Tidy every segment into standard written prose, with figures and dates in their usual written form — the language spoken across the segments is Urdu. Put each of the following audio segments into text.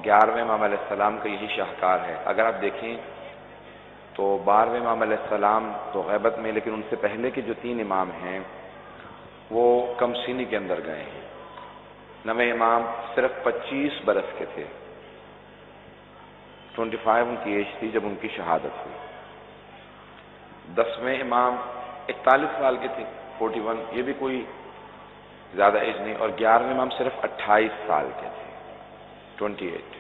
11ویں امام علیہ السلام کا یہی شاہکار ہے۔ اگر آپ دیکھیں تو 12ویں امام علیہ السلام تو غیبت میں، لیکن ان سے پہلے کے جو 3 امام ہیں وہ کم سینی کے اندر گئے ہیں۔ 9ویں امام صرف 25 برس کے تھے، 25 ان کی ایج تھی جب ان کی شہادت ہوئی۔ 10ویں امام 41 سال کے تھے، 41، یہ بھی کوئی زیادہ ایج نہیں، اور 11ویں امام صرف 28 سال کے تھے، 28۔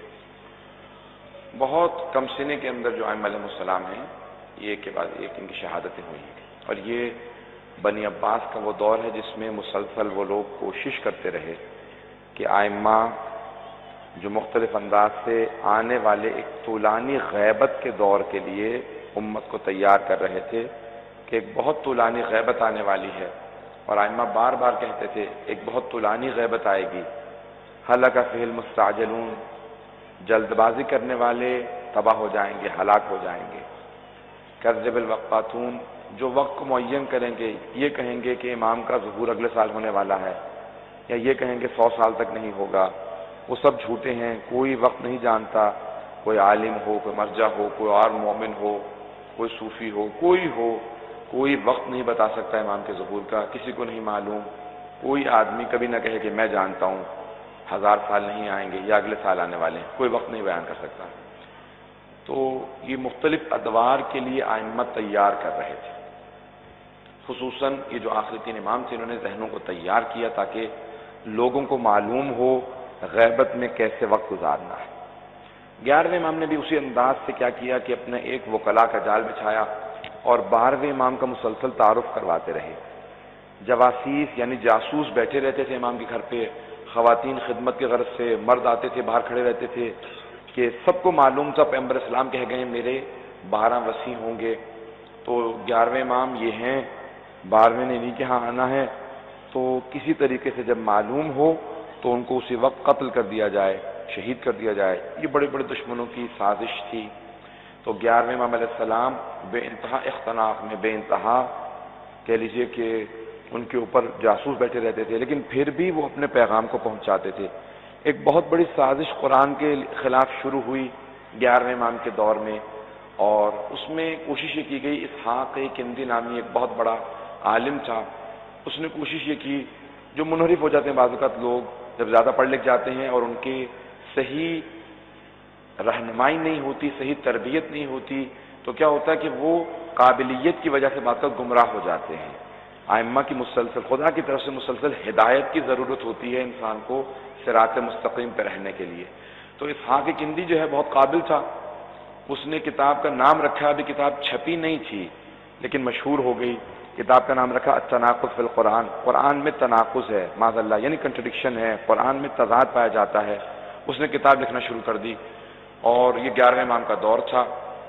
بہت کم سنے کے اندر جو ائمہ علیہ السلام ہیں، یہ ایک کے بعد ایک ان کی شہادتیں ہوئی ہیں، اور یہ بنی عباس کا وہ دور ہے جس میں مسلسل وہ لوگ کوشش کرتے رہے کہ ائمہ جو مختلف انداز سے آنے والے ایک طولانی غیبت کے دور کے لیے امت کو تیار کر رہے تھے کہ ایک بہت طولانی غیبت آنے والی ہے، اور ائمہ بار بار کہتے تھے ایک بہت طولانی غیبت آئے گی، ہلک فیہ المستعجلون، جلد بازی کرنے والے تباہ ہو جائیں گے، ہلاک ہو جائیں گے، کذب الوقاتون، جو وقت کو معین کریں گے، یہ کہیں گے کہ امام کا ظہور اگلے سال ہونے والا ہے، یا یہ کہیں گے 100 سال تک نہیں ہوگا، وہ سب جھوٹے ہیں، کوئی وقت نہیں جانتا، کوئی عالم ہو، کوئی مرجع ہو، کوئی اور مومن ہو، کوئی صوفی ہو، کوئی وقت نہیں بتا سکتا امام کے ظہور کا، کسی کو نہیں معلوم، کوئی آدمی کبھی نہ کہے کہ میں جانتا ہوں 1000 سال نہیں آئیں گے یا اگلے سال آنے والے ہیں، کوئی وقت نہیں بیان کر سکتا۔ تو یہ مختلف ادوار کے لیے ائمہ تیار کر رہے تھے، خصوصاً یہ جو آخری 3 امام تھے انہوں نے ذہنوں کو تیار کیا تاکہ لوگوں کو معلوم ہو غیبت میں کیسے وقت گزارنا ہے۔ 11ویں امام نے بھی اسی انداز سے کیا کیا کہ اپنے ایک وکلا کا جال بچھایا اور 12ویں امام کا مسلسل تعارف کرواتے رہے۔ جواسیس یعنی جاسوس بیٹھے رہتے تھے امام کے گھر پہ، خواتین خدمت کی غرض سے، مرد آتے تھے باہر کھڑے رہتے تھے کہ سب کو معلوم تھا پیغمبر اسلام کہہ گئے میرے 12 وصی ہوں گے، تو 11ویں امام یہ ہیں، 12ویں نے انہیں کے ہاں آنا ہے، تو کسی طریقے سے جب معلوم ہو تو ان کو اسی وقت قتل کر دیا جائے، شہید کر دیا جائے۔ یہ بڑے بڑے دشمنوں کی سازش تھی۔ تو 11ویں امام علیہ السلام بے انتہا اختناق میں، بے انتہا کہہ لیجئے کہ ان کے اوپر جاسوس بیٹھے رہتے تھے، لیکن پھر بھی وہ اپنے پیغام کو پہنچاتے تھے۔ ایک بہت بڑی سازش قرآن کے خلاف شروع ہوئی 11ویں امام کے دور میں، اور اس میں کوشش یہ کی گئی، اسحاق کندی نامی ایک بہت بڑا عالم تھا، اس نے کوشش یہ کی، جو منحرف ہو جاتے ہیں بعض اوقات لوگ جب زیادہ پڑھ لکھ جاتے ہیں اور ان کی صحیح رہنمائی نہیں ہوتی، صحیح تربیت نہیں ہوتی، تو کیا ہوتا ہے کہ وہ قابلیت کی وجہ سے بعض اوقات گمراہ ہو جاتے ہیں۔ ائمہ کی مسلسل خدا کی طرف سے مسلسل ہدایت کی ضرورت ہوتی ہے انسان کو صراط مستقیم پہ رہنے کے لیے۔ تو اسحاق کندی جو ہے بہت قابل تھا، اس نے کتاب کا نام رکھا، ابھی کتاب چھپی نہیں تھی لیکن مشہور ہو گئی، کتاب کا نام رکھا التناقض فی القرآن، قرآن میں تناقض ہے معاذ اللہ، یعنی کنٹرڈکشن ہے، قرآن میں تضاد پایا جاتا ہے۔ اس نے کتاب لکھنا شروع کر دی، اور یہ 11ویں امام کا دور تھا،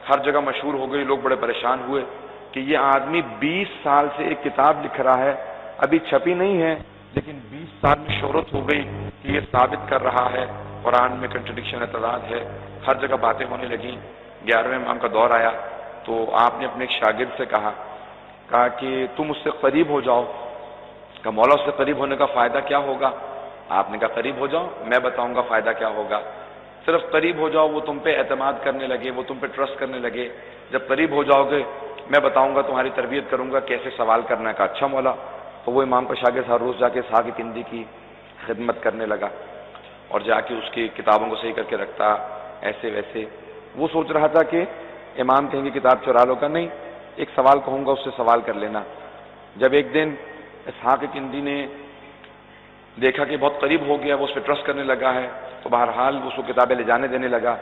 ہر جگہ مشہور ہو گئی، لوگ بڑے پریشان ہوئے کہ یہ آدمی 20 سال سے ایک کتاب لکھ رہا ہے، ابھی چھپی نہیں ہے لیکن 20 سال میں شہرت ہو گئی کہ یہ ثابت کر رہا ہے قرآن میں کنٹرڈکشن ہے، تضاد ہے، ہر جگہ باتیں ہونے لگیں۔ 11ویں امام کا دور آیا تو آپ نے اپنے ایک شاگرد سے کہا کہ تم اس سے قریب ہو جاؤ، کہ مولا اس سے قریب ہونے کا فائدہ کیا ہوگا؟ آپ نے کہا قریب ہو جاؤ، میں بتاؤں گا فائدہ کیا ہوگا۔ صرف قریب ہو جاؤ، وہ تم پہ اعتماد کرنے لگے، وہ تم پہ ٹرسٹ کرنے لگے، جب قریب ہو جاؤ گے میں بتاؤں گا، تمہاری تربیت کروں گا کیسے سوال کرنا کا۔ اچھا مولا، تو وہ امام کا شاگرد ہر روز جا کے اسحاق کندی کی خدمت کرنے لگا اور جا کے اس کی کتابوں کو صحیح کر کے رکھتا، ایسے ویسے۔ وہ سوچ رہا تھا کہ امام کہیں گے کتاب چرا لو، کا نہیں، ایک سوال کہوں گا اس سے سوال کر لینا۔ جب ایک دن اسحاق کندی نے دیکھا کہ بہت قریب ہو گیا، وہ اس پہ ٹرسٹ کرنے لگا ہے، تو بہرحال اس کو کتابیں لے جانے دینے لگا۔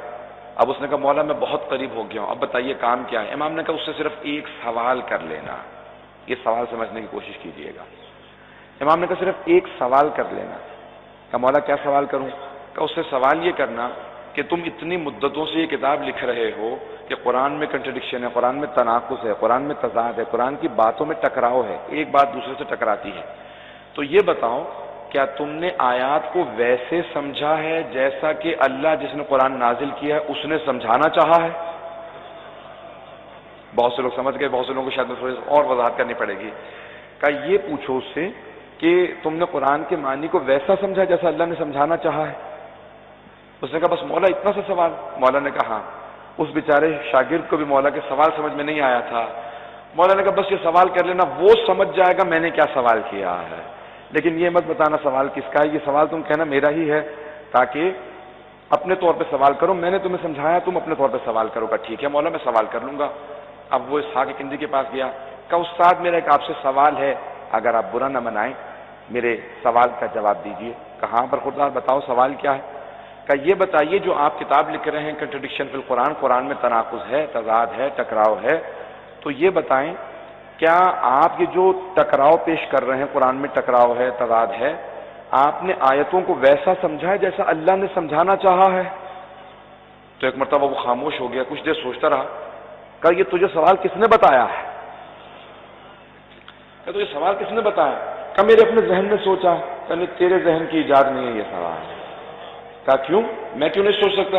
اب اس نے کہا مولا میں بہت قریب ہو گیا ہوں، اب بتائیے کام کیا ہے؟ امام نے کہا اس سے صرف ایک سوال کر لینا، یہ سوال سمجھنے کی کوشش کیجیے گا۔ امام نے کہا صرف ایک سوال کر لینا۔ کہا مولا کیا سوال کروں؟ کہا اس سے سوال یہ کرنا کہ تم اتنی مدتوں سے یہ کتاب لکھ رہے ہو کہ قرآن میں کنٹرڈکشن ہے، قرآن میں تناقض ہے، قرآن میں تضاد ہے، قرآن کی باتوں میں ٹکراؤ ہے، ایک بات دوسرے سے ٹکراتی ہے، تو یہ بتاؤ کیا تم نے آیات کو ویسے سمجھا ہے جیسا کہ اللہ جس نے قرآن نازل کیا ہے اس نے سمجھانا چاہا ہے؟ بہت سے لوگ سمجھ گئے، بہت سے لوگوں کو شاید تھوڑی اور وضاحت کرنی پڑے گی۔ کہا یہ پوچھو اس سے کہ تم نے قرآن کے معنی کو ویسا سمجھا جیسا اللہ نے سمجھانا چاہا ہے؟ اس نے کہا بس مولا اتنا سا سوال؟ مولا نے کہا ہاں۔ اس بیچارے شاگرد کو بھی مولا کے سوال سمجھ میں نہیں آیا تھا۔ مولا نے کہا بس یہ سوال کر لینا، وہ سمجھ جائے گا میں نے کیا سوال کیا ہے، لیکن یہ مت بتانا سوال کس کا ہے، یہ سوال تم کہنا میرا ہی ہے، تاکہ اپنے طور پہ سوال کرو، میں نے تمہیں سمجھایا تم اپنے طور پہ سوال کرو گا۔ ٹھیک ہے مولا میں سوال کر لوں گا۔ اب وہ اسحاق کندی کے پاس گیا، کہا استاد میرا ایک آپ سے سوال ہے، اگر آپ برا نہ منائیں میرے سوال کا جواب دیجئے۔ کہاں پر خدا بتاؤ سوال کیا ہے؟ کہ یہ بتائیے جو آپ کتاب لکھ رہے ہیں کنٹرڈکشن فی القرآن، قرآن میں تناقض ہے، تضاد ہے، ٹکراؤ ہے، تو یہ بتائیں کیا آپ یہ جو ٹکراؤ پیش کر رہے ہیں، قرآن میں ٹکراؤ ہے، تضاد ہے، آپ نے آیتوں کو ویسا سمجھا ہے جیسا اللہ نے سمجھانا چاہا ہے؟ تو ایک مرتبہ وہ خاموش ہو گیا، کچھ دیر سوچتا رہا، کہا یہ تجھے سوال کس نے بتایا ہے؟ کہ تجھے سوال کس نے بتایا؟ کہ میرے اپنے ذہن میں سوچا۔ کہ نہیں تیرے ذہن کی ایجاد نہیں ہے یہ سوال۔ کہا کیوں؟ میں کیوں نہیں سوچ سکتا؟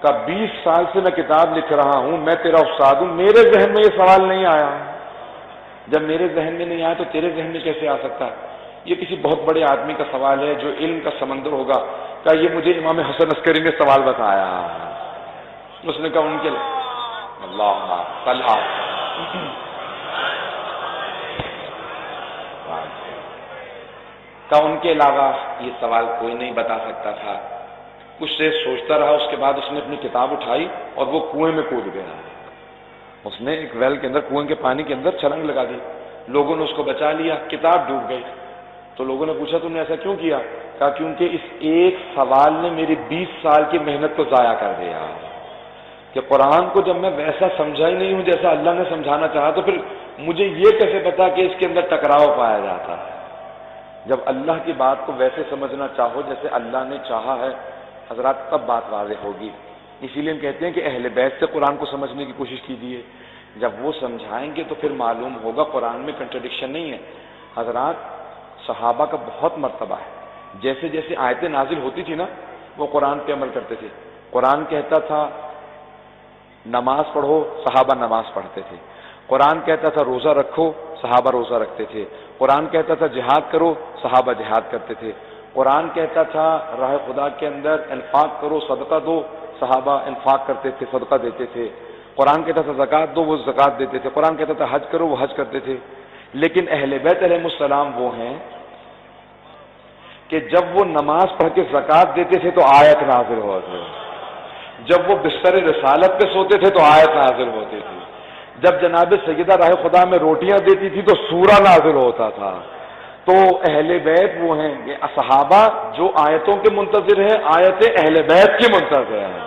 کہ 20 سال سے میں کتاب لکھ رہا ہوں، میں تیرا استاد ہوں، میرے ذہن میں یہ سوال نہیں آیا۔ جب میرے ذہن میں نہیں آیا تو تیرے ذہن میں کیسے آ سکتا ہے؟ یہ کسی بہت بڑے آدمی کا سوال ہے جو علم کا سمندر ہوگا۔ کہ یہ مجھے امام حسن عسکری نے سوال بتایا۔ اس نے کہا ان کے اللہ طلحہ ان کے علاوہ یہ سوال کوئی نہیں بتا سکتا تھا۔ کچھ دیر سوچتا رہا، اس کے بعد اس نے اپنی کتاب اٹھائی اور وہ کنویں میں کود گیا۔ اس نے ایک ویل کے اندر، کنویں کے پانی کے اندر چھلانگ لگا دی، لوگوں نے اس کو بچا لیا، کتاب ڈوب گئی۔ تو لوگوں نے پوچھا تم نے ایسا کیوں کیا؟ کہا کیونکہ اس ایک سوال نے میری 20 سال کی محنت کو ضائع کر دیا، کہ قرآن کو جب میں ویسا سمجھا ہی نہیں ہوں جیسا اللہ نے سمجھانا چاہا تو پھر مجھے یہ کیسے پتا کہ اس کے اندر ٹکراؤ پایا جاتا ہے؟ جب اللہ کی بات کو ویسے سمجھنا چاہو جیسے اللہ نے چاہا ہے حضرات، تب بات واضح ہوگی۔ اسی لیے ہم کہتے ہیں کہ اہل بیت سے قرآن کو سمجھنے کی کوشش کیجیے، جب وہ سمجھائیں گے تو پھر معلوم ہوگا قرآن میں کنٹرڈکشن نہیں ہے۔ حضرات صحابہ کا بہت مرتبہ ہے، جیسے جیسے آیتیں نازل ہوتی تھی نا وہ قرآن پہ عمل کرتے تھے۔ قرآن کہتا تھا نماز پڑھو، صحابہ نماز پڑھتے تھے۔ قرآن کہتا تھا روزہ رکھو، صحابہ روزہ رکھتے تھے۔ قرآن کہتا تھا جہاد کرو، صحابہ جہاد کرتے تھے۔ قرآن کہتا تھا راہ خدا کے اندر انفاق کرو، صدقہ دو، صحابہ انفاق کرتے تھے، صدقہ دیتے تھے۔ قرآن کہتا تھا زکوٰۃ دو، وہ زکوٰۃ دیتے تھے۔ قرآن کہتا تھا حج کرو، وہ حج کرتے تھے۔ لیکن اہل بیت علیہ السلام وہ ہیں کہ جب وہ نماز پڑھ کے زکوٰۃ دیتے تھے تو آیت نازل ہوتی، جب وہ بستر رسالت پہ سوتے تھے تو آیت نازل ہوتی تھی، جب جناب سیدہ راہ خدا میں روٹیاں دیتی تھی تو سورہ نازل ہوتا تھا۔ تو اہل بیت وہ ہیں، یہ صحابہ جو آیتوں کے منتظر ہیں، آیتیں اہل بیت کی منتظر ہیں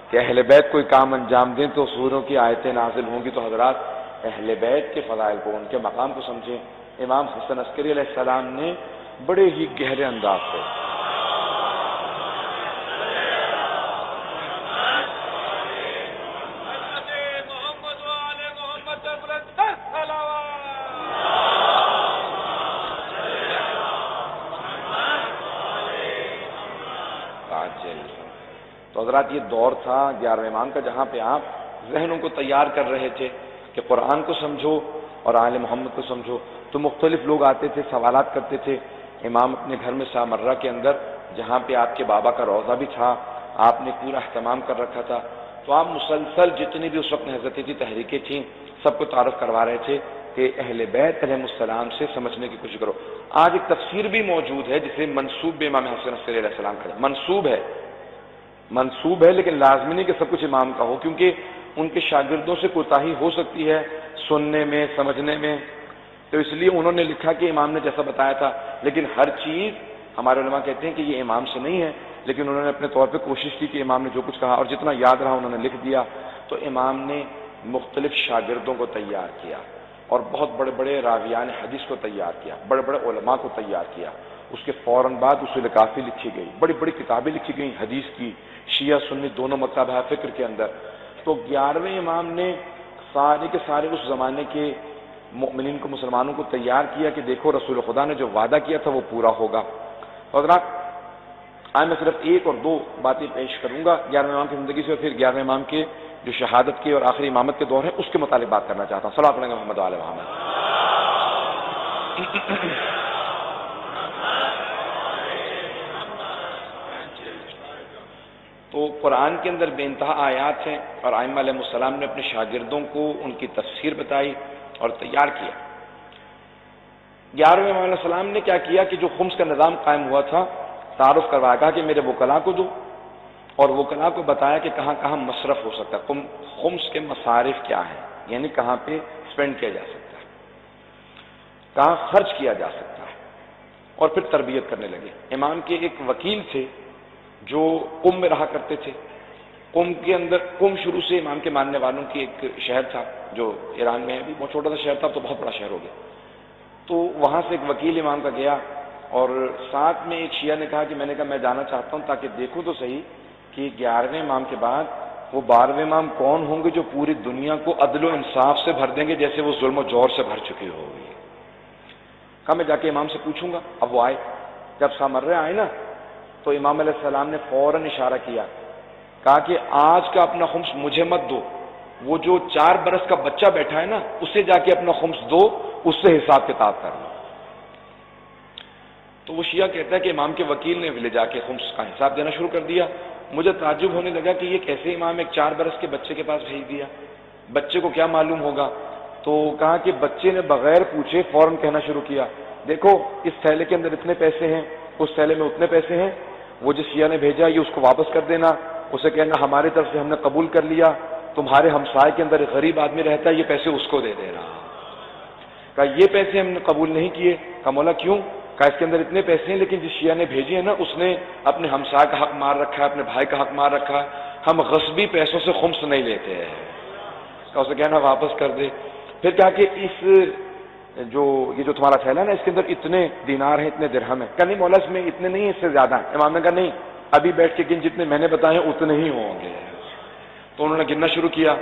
کہ اہل بیت کوئی کام انجام دیں تو سوروں کی آیتیں نازل ہوں گی۔ تو حضرات اہل بیت کے فضائل کو، ان کے مقام کو سمجھیں۔ امام حسن عسکری علیہ السلام نے بڑے ہی گہرے انداز سے تو حضرات یہ دور تھا 11ویں امام کا جہاں پہ آپ ذہنوں کو تیار کر رہے تھے کہ قرآن کو سمجھو اور آل محمد کو سمجھو۔ تو مختلف لوگ آتے تھے، سوالات کرتے تھے۔ امام اپنے گھر میں سامرہ کے اندر جہاں پہ آپ کے بابا کا روضہ بھی تھا، آپ نے پورا اہتمام کر رکھا تھا، تو آپ مسلسل جتنی بھی اس وقت حضرت کی تحریکیں تھیں سب کو تعارف کروا رہے تھے کہ اہل بیت علیہ السلام سے سمجھنے کی کوشش کرو۔ آج ایک تفسیر بھی موجود ہے جسے منسوب امام حسن عسکری علیہ السلام کا منسوب ہے، لیکن لازمی نہیں کہ سب کچھ امام کا ہو، کیونکہ ان کے شاگردوں سے کوتاہی ہو سکتی ہے سننے میں، سمجھنے میں، تو اس لیے انہوں نے لکھا کہ امام نے جیسا بتایا تھا۔ لیکن ہر چیز ہمارے علماء کہتے ہیں کہ یہ امام سے نہیں ہے، لیکن انہوں نے اپنے طور پہ کوشش کی کہ امام نے جو کچھ کہا اور جتنا یاد رہا انہوں نے لکھ دیا۔ تو امام نے مختلف شاگردوں کو تیار کیا اور بہت بڑے بڑے راویان حدیث کو تیار کیا، بڑے بڑے علماء کو تیار کیا۔ اس کے فوراً بعد اصول کافی لکھی گئی، بڑی بڑی کتابیں لکھی گئیں حدیث کی، شیعہ سنی دونوں مکتب فکر کے اندر۔ تو 11ویں امام نے سارے کے سارے اس زمانے کے مؤمنین کو، مسلمانوں کو تیار کیا کہ دیکھو رسول خدا نے جو وعدہ کیا تھا وہ پورا ہوگا۔ حضرات آج میں صرف ایک اور دو باتیں پیش کروں گا 11ویں امام کی زندگی سے، اور پھر 11ویں امام کے جو شہادت کے اور آخری امامت کے دور ہیں اس کے متعلق بات کرنا چاہتا ہوں۔ صلی اللہ علیہ محمد وعلی محمد۔ تو قرآن کے اندر بے انتہا آیات ہیں اور ائمہ علیہ السلام نے اپنے شاگردوں کو ان کی تفسیر بتائی اور تیار کیا۔ 11ویں امام علیہ السلام نے کیا کیا کہ جو خمس کا نظام قائم ہوا تھا تعارف کروایا، کہا کہ میرے وکلاء کو دو، اور وکلاء کو بتایا کہ کہاں کہاں مصرف ہو سکتا ہے، خمس کے مصارف کیا ہیں، یعنی کہاں پہ اسپینڈ کیا جا سکتا ہے، کہاں خرچ کیا جا سکتا ہے، اور پھر تربیت کرنے لگے۔ امام کے ایک وکیل تھے جو قم میں رہا کرتے تھے، قم کے اندر، قم شروع سے امام کے ماننے والوں کی ایک شہر تھا جو ایران میں ابھی بہت چھوٹا سا شہر تھا، تو بہت بڑا شہر ہو گیا۔ تو وہاں سے ایک وکیل امام کا گیا، اور ساتھ میں ایک شیعہ نے کہا کہ میں نے کہا میں جانا چاہتا ہوں تاکہ دیکھوں تو صحیح کہ 11ویں امام کے بعد وہ 12ویں امام کون ہوں گے جو پوری دنیا کو عدل و انصاف سے بھر دیں گے جیسے وہ ظلم و جور سے بھر چکی ہوگی۔ کہا میں جا کے امام سے پوچھوں گا۔ اب وہ آئے، جب سامرے آئے نا تو امام علیہ السلام نے فوراً اشارہ کیا، کہا کہ آج کا اپنا خمس مجھے مت دو، وہ جو 4 برس کا بچہ بیٹھا ہے نا اسے جا کے اپنا خمس دو، اس سے حساب کتاب کرنا۔ تو وہ شیعہ کہتا ہے کہ امام کے وکیل نے لے جا کے خمس کا حساب دینا شروع کر دیا۔ مجھے تعجب ہونے لگا کہ یہ کیسے امام ایک 4 برس کے بچے کے پاس بھیج دیا، بچے کو کیا معلوم ہوگا؟ تو کہا کہ بچے نے بغیر پوچھے فوراً کہنا شروع کیا، دیکھو اس تھیلے کے اندر اتنے پیسے ہیں، اس تھیلے میں اتنے پیسے ہیں، وہ جس شیعہ نے بھیجا یہ اس کو واپس کر دینا، اسے کہنا ہماری طرف سے ہم نے قبول کر لیا، تمہارے ہمسائے کے اندر ایک غریب آدمی رہتا ہے، یہ پیسے اس کو دے دینا۔ کہا یہ پیسے ہم نے قبول نہیں کیے۔ کہا مولا کیوں؟ کہا اس کے اندر اتنے پیسے ہیں لیکن جس شیعہ نے بھیجی ہے نا اس نے اپنے ہمسائے کا حق مار رکھا ہے، اپنے بھائی کا حق مار رکھا ہے، ہم غصبی پیسوں سے خمس نہیں لیتے ہیں۔ کہا اسے کہنا واپس کر دے۔ پھر کہا کہ یہ جو تمہارا تھیلا ہے نا اس کے اندر اتنے دینار ہیں، اتنے درہم ہیں۔ کہا نہیں مولا اس میں اتنے نہیں ہیں، اس سے زیادہ ہیں۔ امام نے کہا نہیں، ابھی بیٹھ کے گن، جتنے میں نے بتائے ہیں اتنے ہی ہوں گے۔ تو انہوں نے گننا شروع کیا،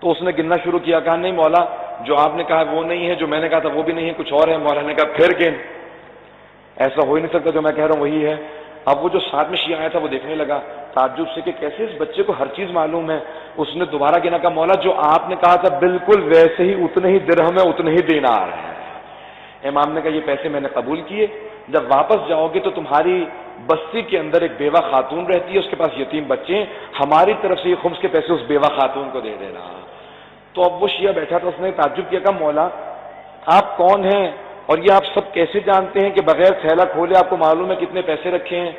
تو اس نے گننا شروع کیا، کہا نہیں مولا جو آپ نے کہا وہ نہیں ہے، جو میں نے کہا تھا وہ بھی نہیں ہے، کچھ اور ہے۔ مولا نے کہا پھر گن، ایسا ہو ہی نہیں سکتا، جو میں کہہ رہا ہوں وہی ہے۔ اب وہ جو ساتھ میں شیعہ آیا تھا وہ دیکھنے لگا تعجب سے کہ کیسے اس بچے کو ہر چیز معلوم ہے۔ اس نے دوبارہ گنا، کہا مولا جو آپ نے کہا تھا بالکل ویسے ہی، اتنے ہی درہم ہے، اتنے ہی دینار ہے۔ امام نے کہا یہ پیسے میں نے قبول کیے، جب واپس جاؤ گے تو تمہاری بستی کے اندر ایک بیوہ خاتون رہتی ہے، اس کے پاس یتیم بچے ہیں، ہماری طرف سے یہ خمس کے پیسے اس بیوہ خاتون کو دے دینا۔ تو اب وہ شیعہ بیٹھا تھا، اس نے تعجب کیا، کہا مولا آپ کون ہیں اور یہ آپ سب کیسے جانتے ہیں کہ بغیر تھیلا کھولے آپ کو معلوم ہے کتنے پیسے رکھے ہیں؟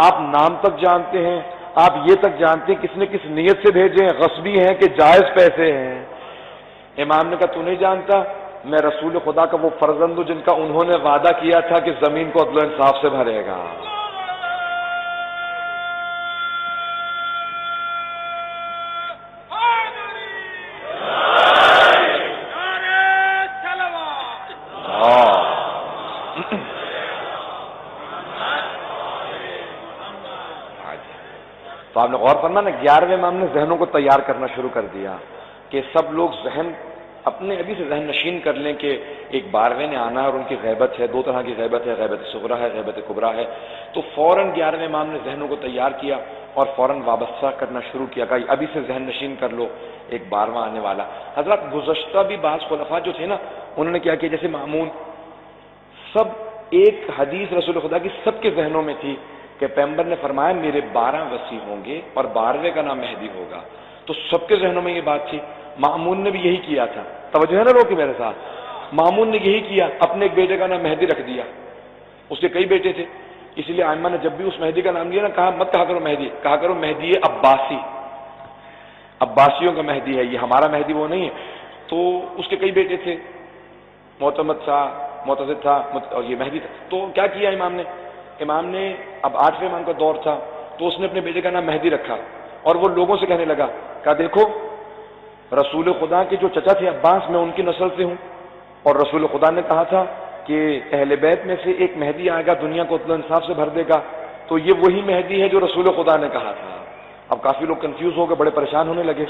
آپ نام تک جانتے ہیں، آپ یہ تک جانتے ہیں کس نے کس نیت سے بھیجے ہیں، غصبی ہیں کہ جائز پیسے ہیں؟ امام نے کہا تو نہیں جانتا، میں رسول خدا کا وہ فرزند ہوں جن کا انہوں نے وعدہ کیا تھا کہ زمین کو عدل و انصاف سے بھرے گا۔ تو آپ نے غور فرمایا نا، 11ویں امام نے ذہنوں کو تیار کرنا شروع کر دیا کہ سب لوگ ذہن اپنے ابھی سے ذہن نشین کر لیں کہ ایک 12ویں نے آنا ہے اور ان کی غیبت ہے، 2 طرح کی غیبت ہے، غیبت صغریٰ ہے، غیبت کبریٰ ہے۔ تو فوراً 11ویں امام نے ذہنوں کو تیار کیا اور فوراً وابستہ کرنا شروع کیا، کہ ابھی سے ذہن نشین کر لو ایک 12واں آنے والا۔ حضرات گزشتہ بھی بعض خلفاء جو تھے نا انہوں نے کیا کیا، جیسے مامون، سب ایک حدیث رسول خدا کی سب کے ذہنوں میں تھی کہ پیغمبر نے فرمایا میرے 12 وصی ہوں گے اور 12ویں کا نام مہدی ہوگا، تو سب کے ذہنوں میں یہ بات تھی۔ مامون نے بھی یہی کیا تھا، توجہ ہے نا لوگ میرے ساتھ، مامون نے یہی کیا، اپنے ایک بیٹے کا نام مہدی رکھ دیا، اس کے کئی بیٹے تھے، اس لیے ائمہ نے جب بھی اس مہدی کا نام لیا نا کہا مت کہا کرو مہدی، کہا کرو مہدی عباسی، عباسیوں کا مہدی ہے، یہ ہمارا مہدی وہ نہیں ہے۔ تو اس کے کئی بیٹے تھے، معتمد تھا، معتزد تھا اور یہ مہدی تھا۔ تو کیا کیا امام نے اب 8ویں امام کا دور تھا تو اس نے اپنے بیٹے کا نام مہدی رکھا اور وہ لوگوں سے کہنے لگا، کہا دیکھو رسول خدا کے جو چچا تھے عباس، میں ان کی نسل سے ہوں، اور رسول خدا نے کہا تھا کہ اہل بیت میں سے ایک مہدی آئے گا دنیا کو عدل و انصاف سے بھر دے گا، تو یہ وہی مہدی ہے جو رسول خدا نے کہا تھا۔ اب کافی لوگ کنفیوز ہو گئے، بڑے پریشان ہونے لگے۔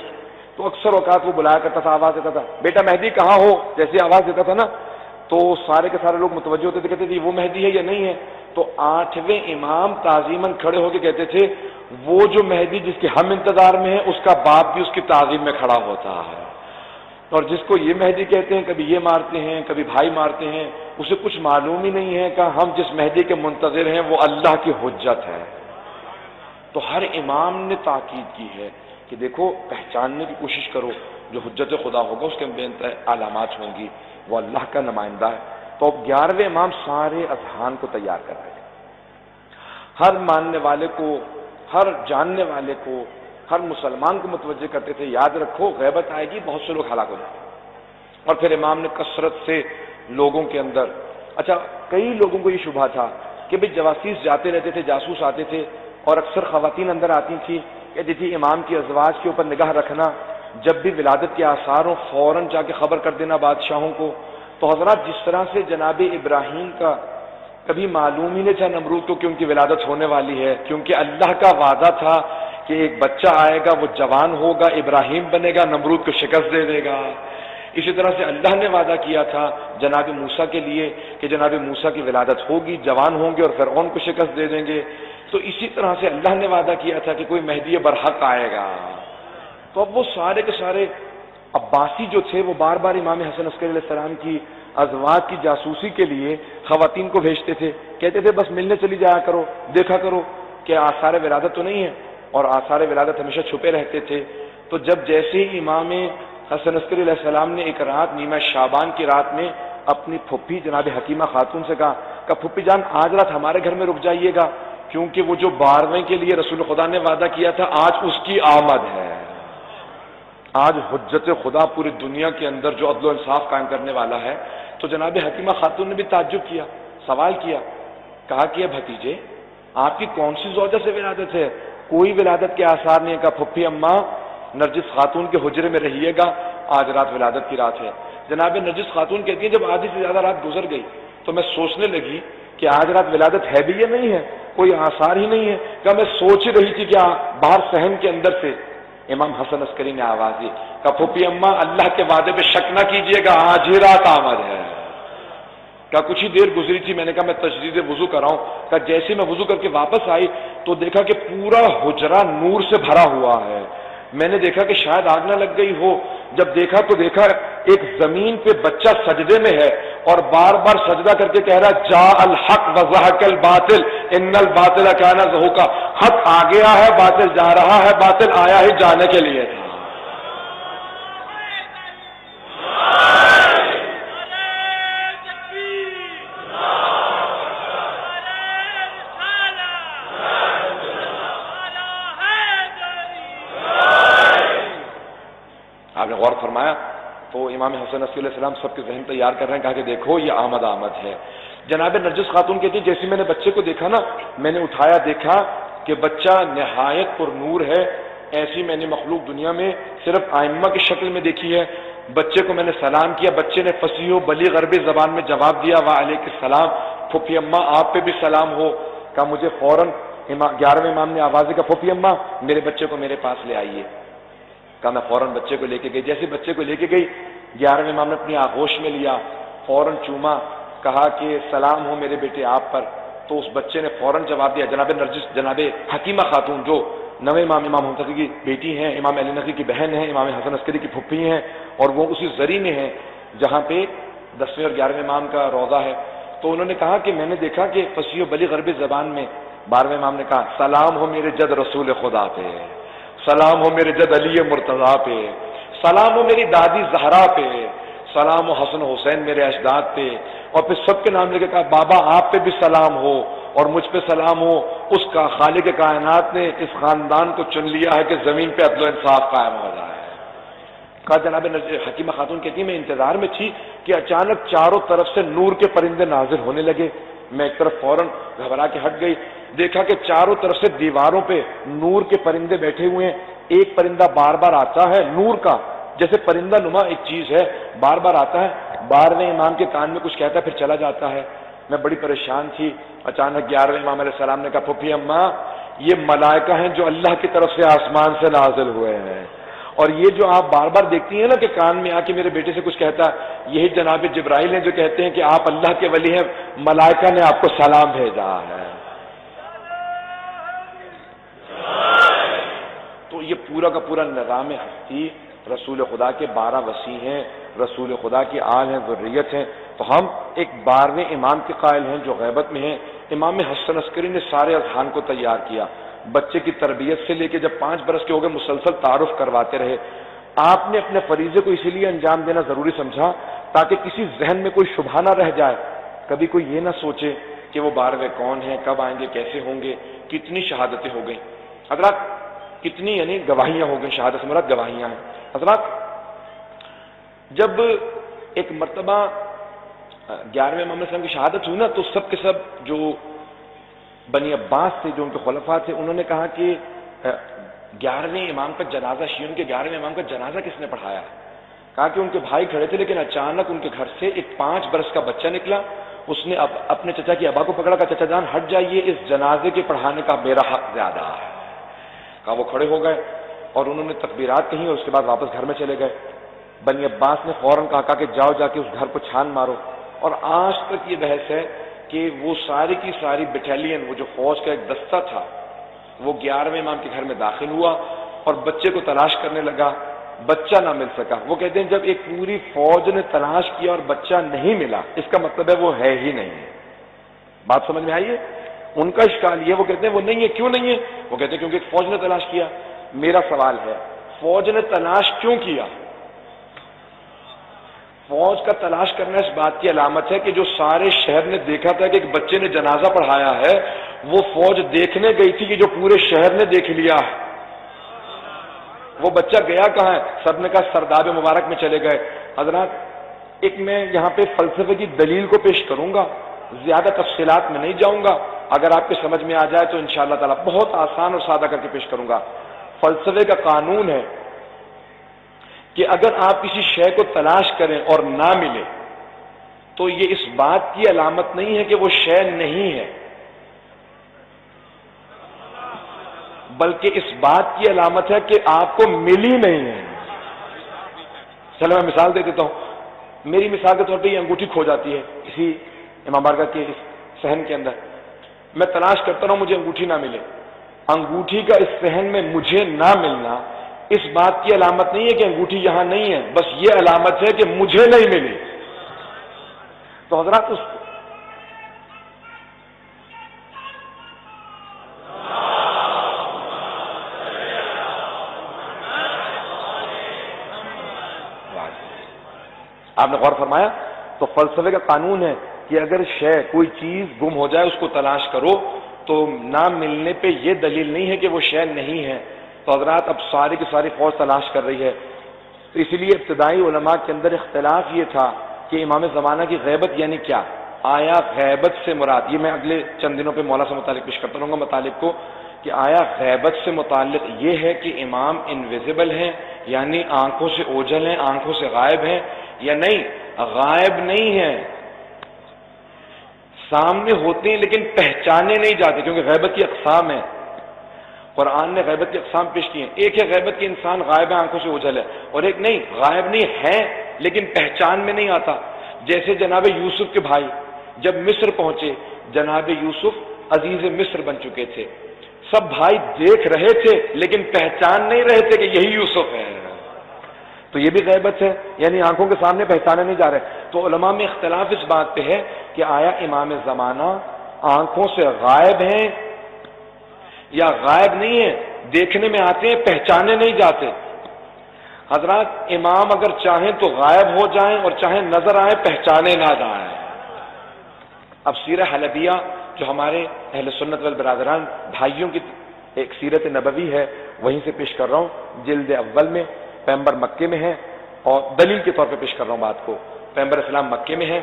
تو اکثر اوقات وہ بلایا کرتا تھا، آواز دیتا تھا بیٹا مہدی کہاں ہو، جیسے آواز دیتا تھا نا تو سارے کے سارے لوگ متوجہ ہوتے تھے، کہتے تھے وہ مہدی ہے یا نہیں ہے؟ تو 8ویں امام تعظیماً کھڑے ہو کے کہتے تھے وہ جو مہدی جس کے ہم انتظار میں ہیں اس کا باپ بھی اس کی تعظیم میں کھڑا ہوتا ہے، اور جس کو یہ مہدی کہتے ہیں کبھی یہ مارتے ہیں کبھی بھائی مارتے ہیں، اسے کچھ معلوم ہی نہیں ہے کہ ہم جس مہدی کے منتظر ہیں وہ اللہ کی حجت ہے۔ تو ہر امام نے تاکید کی ہے کہ دیکھو پہچاننے کی کوشش کرو، جو حجت خدا ہوگا اس کے بے انتہا علامات ہوں گی، وہ اللہ کا نمائندہ ہے۔ تو اب 11ویں امام سارے اذہان کو تیار کر رہے ہیں، ہر ماننے والے کو، ہر جاننے والے کو، ہر مسلمان کو متوجہ کرتے تھے یاد رکھو غیبت آئے گی، بہت سے لوگ ہلاک ہو جائیں گے۔ اور پھر امام نے کثرت سے لوگوں کے اندر، اچھا کئی لوگوں کو یہ شبہ تھا کہ بھئی جواسیس جاتے رہتے تھے، جاسوس آتے تھے، اور اکثر خواتین اندر آتی تھیں، کہتی تھی امام کی ازواج کے اوپر نگاہ رکھنا، جب بھی ولادت کے آثار ہوں فوراً جا کے خبر کر دینا بادشاہوں کو۔ تو حضرات جس طرح سے جناب ابراہیم کا کبھی معلوم ہی نہیں تھا نمرود کو کہ ان کی ولادت ہونے والی ہے، کیونکہ اللہ کا وعدہ تھا کہ ایک بچہ آئے گا، وہ جوان ہوگا، ابراہیم بنے گا، نمرود کو شکست دے دے گا۔ اسی طرح سے اللہ نے وعدہ کیا تھا جناب موسیٰ کے لیے کہ جناب موسیٰ کی ولادت ہوگی، جوان ہوں گے اور فرعون کو شکست دے دیں گے۔ تو اسی طرح سے اللہ نے وعدہ کیا تھا کہ کوئی مہدی برحق آئے گا۔ تو اب وہ سارے کے سارے عباسی جو تھے وہ بار بار امام حسن عسکری علیہ السلام کی ازواج کی جاسوسی کے لیے خواتین کو بھیجتے تھے، کہتے تھے بس ملنے چلی جایا کرو، دیکھا کرو کہ آثار ولادت تو نہیں ہے، اور آثار ولادت ہمیشہ چھپے رہتے تھے۔ تو جب جیسے ہی امام حسن عسکری علیہ السلام نے ایک رات نیمہ شعبان کی رات میں اپنی پھپھی جناب حکیمہ خاتون سے کہا کہ پھپھی جان آج رات ہمارے گھر میں رک جائیے گا، کیونکہ وہ جو 12ویں کے لیے رسول خدا نے وعدہ کیا تھا آج اس کی آمد ہے۔ آج حجت خدا پوری دنیا کے اندر جو عدل و انصاف قائم کرنے والا ہے۔ تو جناب حکیمہ خاتون نے بھی تعجب کیا، سوال کیا، کہا کہ بھتیجے آپ کی کون سی زوجہ سے ولادت ہے؟ کوئی ولادت کے آثار نہیں ہے۔ کہا پھپھی اماں نرجس خاتون کے حجرے میں رہیے گا، آج رات ولادت کی رات ہے۔ جناب نرجس خاتون کہتی ہیں جب آدھی سے زیادہ رات گزر گئی تو میں سوچنے لگی کہ آج رات ولادت ہے بھی یا نہیں ہے، کوئی آثار ہی نہیں ہے۔ کہا میں سوچ ہی رہی تھی کہ باہر صحن کے اندر سے امام حسن عسکری نے آواز دی، کہا پھپھی اماں اللہ کے وعدے پہ شک نہ کیجیے گا، آج ہی رات آمد ہے۔ کہا کچھ ہی دیر گزری تھی، میں نے کہا میں تجدید وضو کراؤں۔ کہا جیسے میں وضو کر کے واپس آئی تو دیکھا کہ پورا حجرہ نور سے بھرا ہوا ہے۔ میں نے دیکھا کہ شاید آگ نہ لگ گئی ہو، جب دیکھا تو دیکھا ایک زمین پہ بچہ سجدے میں ہے اور بار بار سجدہ کر کے کہہ رہا جاء الحق وزہق الباطل ان الباطل کان زہوقا، حق آ گیا ہے، باطل جا رہا ہے، باطل آیا ہی جانے کے لیے تھا۔ آپ نے غور فرمایا تو امام حسن عسکری علیہ السلام سب کے ذہن تیار کر رہے ہیں، کہا کہ دیکھو یہ آمد ہے۔ جناب نرجس خاتون کہتی ہیں جیسے میں نے بچے کو دیکھا نا، میں نے اٹھایا دیکھا کہ بچہ نہایت پر نور ہے، ایسی میں نے مخلوق دنیا میں صرف آئمہ کی شکل میں دیکھی ہے۔ بچے کو میں نے سلام کیا، بچے نے فصیح و بلیغ عربی زبان میں جواب دیا وعلیک السلام، پھپھی اماں آپ پہ بھی سلام ہو۔ کہا مجھے فوراً 11ویں امام نے آواز دی کہ پھپھی اماں میرے بچے کو میرے پاس لے آئیے۔ کہا میں فوراً بچے کو لے کے گئی، جیسے بچے کو لے کے گئی 11ویں امام نے اپنی آغوش میں لیا، فوراً چوما، کہا کہ سلام ہو میرے بیٹے آپ پر۔ تو اس بچے نے فوراً جواب دیا، جناب نرجس، جناب حکیمہ خاتون جو 9ویں امام حسن کی بیٹی ہیں، امام علی نقی کی بہن ہیں، امام حسن عسکری کی پھپھی ہیں، اور وہ اسی زری میں ہیں جہاں پہ 10ویں اور 11ویں امام کا روضہ ہے۔ تو انہوں نے کہا کہ میں نے دیکھا کہ فصیح و بلیغ عربی زبان میں 12ویں امام نے کہا سلام ہو میرے جد رسول خدا پہ، سلام ہو میرے جد علی مرتضیٰ پہ، سلام ہو میری دادی زہرا پہ، سلام ہو حسن حسین میرے اجداد پہ، اور پھر سب کے نام لے کے کہا بابا آپ پہ بھی سلام ہو اور مجھ پہ سلام ہو، اس کا خالق کائنات نے اس خاندان کو چن لیا ہے کہ زمین پہ عدل و انصاف قائم ہو جائے۔ کہا جناب حکیمہ خاتون کہتی ہے میں انتظار میں تھی کہ اچانک چاروں طرف سے نور کے پرندے نازل ہونے لگے، میں ایک طرف فوراً گھبرا کے ہٹ گئی، دیکھا کہ چاروں طرف سے دیواروں پہ نور کے پرندے بیٹھے ہوئے ہیں، ایک پرندہ بار بار آتا ہے نور کا، جیسے پرندہ نما ایک چیز ہے، بار بار آتا ہے، 12ویں امام کے کان میں کچھ کہتا ہے پھر چلا جاتا ہے۔ میں بڑی پریشان تھی، اچانک 11ویں امام علیہ السلام نے کہا پھپھی اماں یہ ملائکہ ہیں جو اللہ کی طرف سے آسمان سے نازل ہوئے ہیں، اور یہ جو آپ بار بار دیکھتی ہیں نا کہ کان میں آ کے میرے بیٹے سے کچھ کہتا ہے، یہی جناب جبرائیل ہیں جو کہتے ہیں کہ آپ اللہ کے ولی ہیں، ملائکہ نے آپ کو سلام بھیجا ہے۔ تو یہ پورا کا پورا نظام ہستی رسول خدا کے 12 وصی ہیں، رسول خدا کی آل ہیں، ذریت ہیں، تو ہم ایک 12ویں امام کے قائل ہیں جو غیبت میں ہیں۔ امام حسن عسکری نے سارے اذہان کو تیار کیا، بچے کی تربیت سے لے کے جب 5 برس کے ہو گئے مسلسل تعارف کرواتے رہے۔ آپ نے اپنے فریضے کو اسی لیے انجام دینا ضروری سمجھا تاکہ کسی ذہن میں کوئی شبہہ نہ رہ جائے، کبھی کوئی یہ نہ سوچے کہ وہ 12ویں کون ہیں، کب آئیں گے، کیسے ہوں گے۔ کتنی شہادتیں ہو گئیں حضرات، کتنی یعنی گواہیاں ہو گئیں، شہادت سے مراد گواہیاں ہیں حضرات۔ جب ایک مرتبہ 11ویں امام علیہ السلام کی شہادت ہوئی نا، تو سب کے سب جو بنی عباس تھے، جو ان کے خلفاء تھے، انہوں نے کہا کہ 11ویں امام کا جنازہ، شیعوں کے 11ویں امام کا جنازہ کس نے پڑھایا؟ کہا کہ ان کے بھائی کھڑے تھے، لیکن اچانک ان کے گھر سے ایک 5 برس کا بچہ نکلا، اس نے اپنے چچا کی ابا کو پکڑا، کہا چچا جان ہٹ جائیے، اس جنازے کے پڑھانے کا میرا حق زیادہ ہے۔ کہا وہ کھڑے ہو گئے اور انہوں نے تکبیرات کہیں اور اس کے بعد واپس گھر میں چلے گئے۔ بنی عباس نے فوراً کہا کہ جاؤ جا کے اس گھر کو چھان مارو، اور آج تک یہ بحث ہے کہ وہ ساری کی ساری بٹالین، وہ جو فوج کا ایک دستہ تھا، وہ 11ویں امام کے گھر میں داخل ہوا اور بچے کو تلاش کرنے لگا، بچہ نہ مل سکا۔ وہ کہتے ہیں جب ایک پوری فوج نے تلاش کیا اور بچہ نہیں ملا، اس کا مطلب ہے وہ ہے ہی نہیں ہے۔ بات سمجھ میں آئی ہے؟ ان کا اشکال یہ، وہ کہتے ہیں وہ نہیں ہے، کیوں نہیں ہے؟ وہ کہتے ہیں کیونکہ ایک فوج نے تلاش کیا۔ میرا سوال ہے، فوج نے تلاش کیوں کیا؟ فوج کا تلاش کرنا اس بات کی علامت ہے کہ جو سارے شہر نے دیکھا تھا کہ ایک بچے نے جنازہ پڑھایا ہے، وہ فوج دیکھنے گئی تھی کہ جو پورے شہر نے دیکھ لیا ہے۔ وہ بچہ گیا کہاں ہے؟ سب نے کہا سرداب مبارک میں چلے گئے۔ حضرات ایک میں یہاں پہ فلسفے کی دلیل کو پیش کروں گا، زیادہ تفصیلات میں نہیں جاؤں گا، اگر آپ کے سمجھ میں آ جائے تو انشاءاللہ تعالی بہت آسان اور سادہ کر کے پیش کروں گا۔ فلسفے کا قانون ہے کہ اگر آپ کسی شے کو تلاش کریں اور نہ ملے تو یہ اس بات کی علامت نہیں ہے کہ وہ شے نہیں ہے، بلکہ اس بات کی علامت ہے کہ آپ کو ملی نہیں ہے۔ چلو میں مثال دے دیتا ہوں۔ میری مثال کے طور پہ یہ انگوٹھی کھو جاتی ہے کسی امام بارگاہ کے اس صحن کے اندر، میں تلاش کرتا رہا ہوں، مجھے انگوٹھی نہ ملے۔ انگوٹھی کا اس صحن میں مجھے نہ ملنا اس بات کی علامت نہیں ہے کہ انگوٹھی یہاں نہیں ہے، بس یہ علامت ہے کہ مجھے نہیں ملی۔ تو حضرات اس آپ نے غور فرمایا؟ تو فلسفے کا قانون ہے کہ اگر شے کوئی چیز گم ہو جائے، اس کو تلاش کرو، تو نہ ملنے پہ یہ دلیل نہیں ہے کہ وہ شے نہیں ہے۔ تو حضرات اب ساری کی ساری فوج تلاش کر رہی ہے، تو اسی لیے ابتدائی علماء کے اندر اختلاف یہ تھا کہ امام زمانہ کی غیبت یعنی کیا؟ آیا غیبت سے مراد، یہ میں اگلے چند دنوں پہ مولا سے متعلق پیش کرتا رہوں گا مطالب کو، کہ آیا غیبت سے متعلق یہ ہے کہ امام انویزیبل ہیں، یعنی آنکھوں سے اوجھل ہیں، آنکھوں سے غائب ہیں، یا نہیں غائب نہیں ہیں، سامنے ہوتے ہیں لیکن پہچانے نہیں جاتے، کیونکہ غیبت کی اقسام ہیں، قرآن نے غیبت کی اقسام پیش کی ہیں۔ ایک ہے غیبت کی انسان غائب ہے، آنکھوں سے اوجھل ہے، اور ایک نہیں، غائب نہیں ہے لیکن پہچان میں نہیں آتا۔ جیسے جناب یوسف کے بھائی جب مصر پہنچے، جناب یوسف عزیز مصر بن چکے تھے، سب بھائی دیکھ رہے تھے لیکن پہچان نہیں رہے تھے کہ یہی یوسف ہے، تو یہ بھی غیبت ہے، یعنی آنکھوں کے سامنے پہچانے نہیں جا رہے۔ تو علماء میں اختلاف اس بات پہ ہے کہ آیا امام زمانہ آنکھوں سے غائب ہیں یا غائب نہیں ہیں، دیکھنے میں آتے ہیں، پہچانے نہیں جاتے۔ حضرات امام اگر چاہیں تو غائب ہو جائیں اور چاہیں نظر آئیں، پہچانے نہ جائیں۔ اب سیرہ حلبیہ جو ہمارے اہل سنت والبرادران بھائیوں کی ایک سیرت نبوی ہے، وہیں سے پیش کر رہا ہوں، جلد اول میں، پیغمبر مکے میں ہے، اور دلیل کے طور پہ پیش کر رہا ہوں بات کو، پیغمبر اسلام مکے میں ہے۔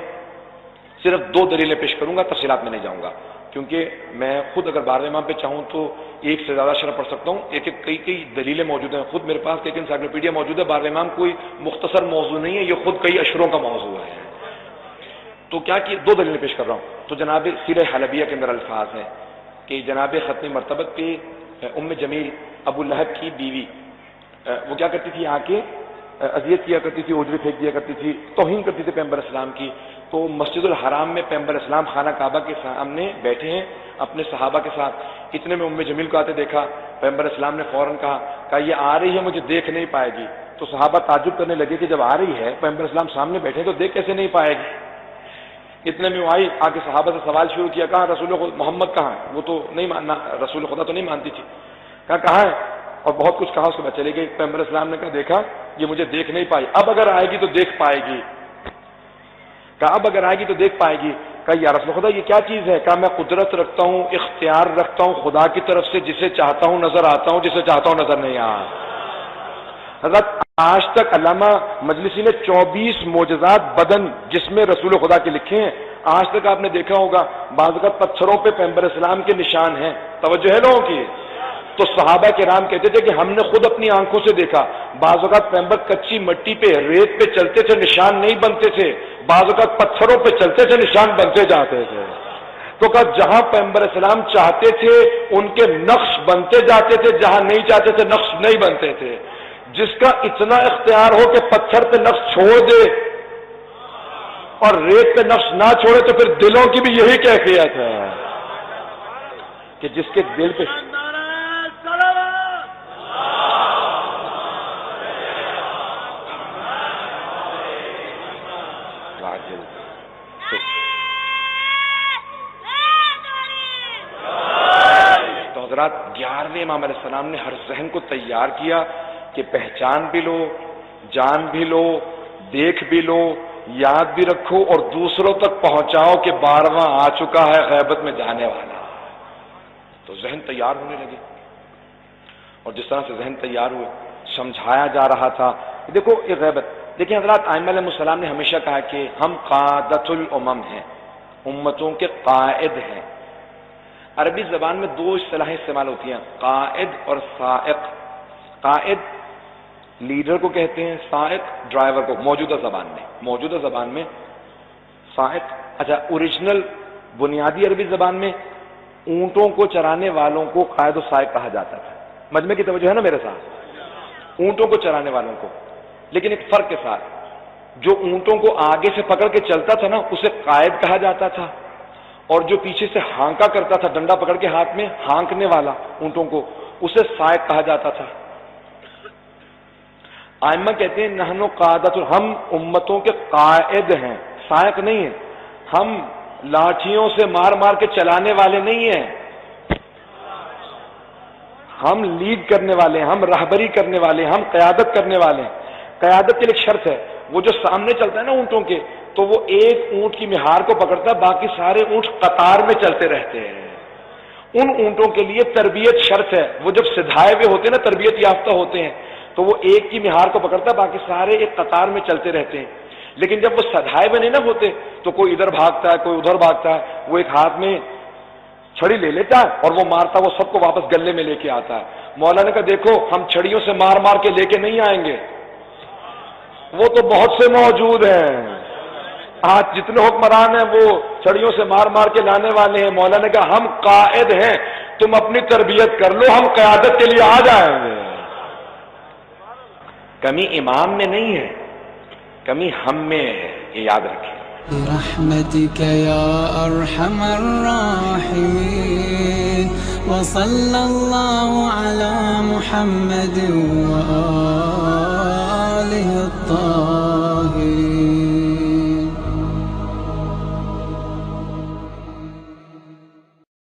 صرف 2 دلیلیں پیش کروں گا، تفصیلات میں نہیں جاؤں گا، کیونکہ میں خود اگر 12ویں امام پہ چاہوں تو ایک سے زیادہ شرح پڑھ سکتا ہوں، کئی دلیلیں موجود ہیں، خود میرے پاس ایک انسائکلوپیڈیا موجود ہے۔ 12ویں امام کوئی مختصر موضوع نہیں ہے، یہ خود کئی اشروں کا موضوع ہے۔ تو کیا کہ 2 دلیلیں پیش کر رہا ہوں۔ تو جناب سیرہ حلبیہ کے اندر الفاظ ہیں کہ جناب ختم مرتبت پہ ام جمیل ابو لہب کی بیوی، وہ کیا کرتی تھی، آ کے اذیت کیا کرتی تھی، اجرے پھینک دیا کرتی تھی، توہین کرتی تھی پیغمبر اسلام کی۔ تو مسجد الحرام میں پیغمبر اسلام خانہ کعبہ کے سامنے بیٹھے ہیں اپنے صحابہ کے ساتھ، اتنے میں ام جمیل کو آتے دیکھا، پیغمبر اسلام نے فوراً کہا یہ آ رہی ہے، مجھے دیکھ نہیں پائے گی، تو صحابہ تعجب کرنے لگے کہ جب آ رہی ہے پیغمبر اسلام سامنے بیٹھے تو دیکھ کیسے نہیں پائے گی. اتنے میں وہ آئی، آ کے صحابہ سے سوال شروع کیا، کہاں رسول محمد کہاں ہے؟ وہ تو نہیں ماننا، رسول خدا تو نہیں مانتی تھی. کہاں ہے؟ اور بہت کچھ کہا، اس کے بعد چلے گئے. پیغمبر اسلام نے کہا دیکھا یہ مجھے دیکھ نہیں پائی، اب اگر آئے گی تو دیکھ پائے گی. کہا اب اگر آئے گی تو دیکھ پائے گی. کہا یا رسول خدا یہ کیا چیز ہے؟ کہا میں قدرت رکھتا ہوں، اختیار رکھتا ہوں خدا کی طرف سے، جسے چاہتا ہوں نظر آتا ہوں، جسے چاہتا ہوں نظر نہیں آتا. حضرت آج تک علامہ مجلسی نے 24 معجزات بدن جسم رسول خدا کے لکھے ہیں. آج تک آپ نے دیکھا ہوگا بعض اوقات پتھروں پہ پیغمبر اسلام کے نشان ہیں. توجہ ہے لوگوں کی؟ تو صحابہ کرام کہتے تھے کہ ہم نے خود اپنی آنکھوں سے دیکھا. بعض اوقات پیغمبر کچی مٹی پہ، ریت پہ چلتے تھے، نشان نہیں بنتے تھے. بعض اوقات پتھروں پہ چلتے تھے، نشان بنتے جاتے تھے. تو کہا جہاں پیغمبر اسلام چاہتے تھے ان کے نقش بنتے جاتے تھے، جہاں نہیں چاہتے تھے نقش نہیں بنتے تھے. جس کا اتنا اختیار ہو کہ پتھر پہ نقش چھوڑ دے اور ریت پہ نقش نہ چھوڑے، تو پھر دلوں کی بھی یہی کیفیت ہے کہ جس کے دل پہ تو حضرات 11ویں امام علیہ السلام نے ہر ذہن کو تیار کیا کہ پہچان بھی لو، جان بھی لو، دیکھ بھی لو، یاد بھی رکھو اور دوسروں تک پہنچاؤ کہ 12واں آ چکا ہے، غیبت میں جانے والا. تو ذہن تیار ہونے لگے، اور جس طرح سے ذہن تیار ہوئے سمجھایا جا رہا تھا. دیکھو یہ غیبت، دیکھیں حضرات ائمہ علیہ السلام نے ہمیشہ کہا کہ ہم قادۃ الامم ہیں، امتوں کے قائد ہیں. عربی زبان میں 2 اصطلاحیں استعمال ہوتی ہیں، قائد اور سائق. قائد لیڈر کو کہتے ہیں، سائق ڈرائیور کو. موجودہ زبان میں سائق. اچھا اوریجنل بنیادی عربی زبان میں اونٹوں کو چرانے والوں کو قائد و سائق کہا جاتا تھا. مجمع کی توجہ ہے نا میرے ساتھ؟ اونٹوں کو چرانے والوں کو، لیکن ایک فرق کے ساتھ، جو اونٹوں کو آگے سے پکڑ کے چلتا تھا نا اسے قائد کہا جاتا تھا، اور جو پیچھے سے ہانکا کرتا تھا ڈنڈا پکڑ کے ہاتھ میں ہانکنے والا اونٹوں کو، اسے سائق کہا جاتا تھا. ائمہ کہتے ہیں نحن قادۃ، ہم امتوں کے قائد ہیں، سائق نہیں ہیں. ہم لاٹھیوں سے مار مار کے چلانے والے نہیں ہیں، ہم لیڈ کرنے والے ہیں، ہم رہبری کرنے والے ہیں، ہم قیادت کرنے والے ہیں. قیادت کے لیے ایک شرط ہے، وہ جو سامنے چلتا ہے نا اونٹوں کے، تو وہ ایک اونٹ کی مہار کو پکڑتا ہے، باقی سارے اونٹ قطار میں چلتے رہتے ہیں. ان اونٹوں کے لیے تربیت شرط ہے، وہ جب سدھائے ہوئے ہوتے ہیں نا، تربیت یافتہ ہوتے ہیں، تو وہ ایک کی مہار کو پکڑتا ہے، باقی سارے ایک قطار میں چلتے رہتے ہیں. لیکن جب وہ سدھائے ہوئے نہیں نہ ہوتے تو کوئی ادھر بھاگتا ہے، کوئی ادھر بھاگتا ہے. وہ ایک ہاتھ میں چھڑی لے لیتا ہے اور وہ مارتا، وہ سب کو واپس گلے میں لے کے آتا ہے. مولا نے کہا دیکھو ہم چھڑیوں سے مار مار کے لے کے نہیں آئیں گے، وہ تو بہت سے موجود ہیں. آج جتنے حکمران ہیں وہ چھڑیوں سے مار مار کے لانے والے ہیں. مولا نے کہا ہم قائد ہیں، تم اپنی تربیت کر لو، ہم قیادت کے لیے آ جائیں گے. کمی امام میں نہیں ہے، کمی ہم میں ہے، یہ یاد رکھیں. برحمتك يا أرحم الراحمين وصلى الله على محمد وآله الطاهرين.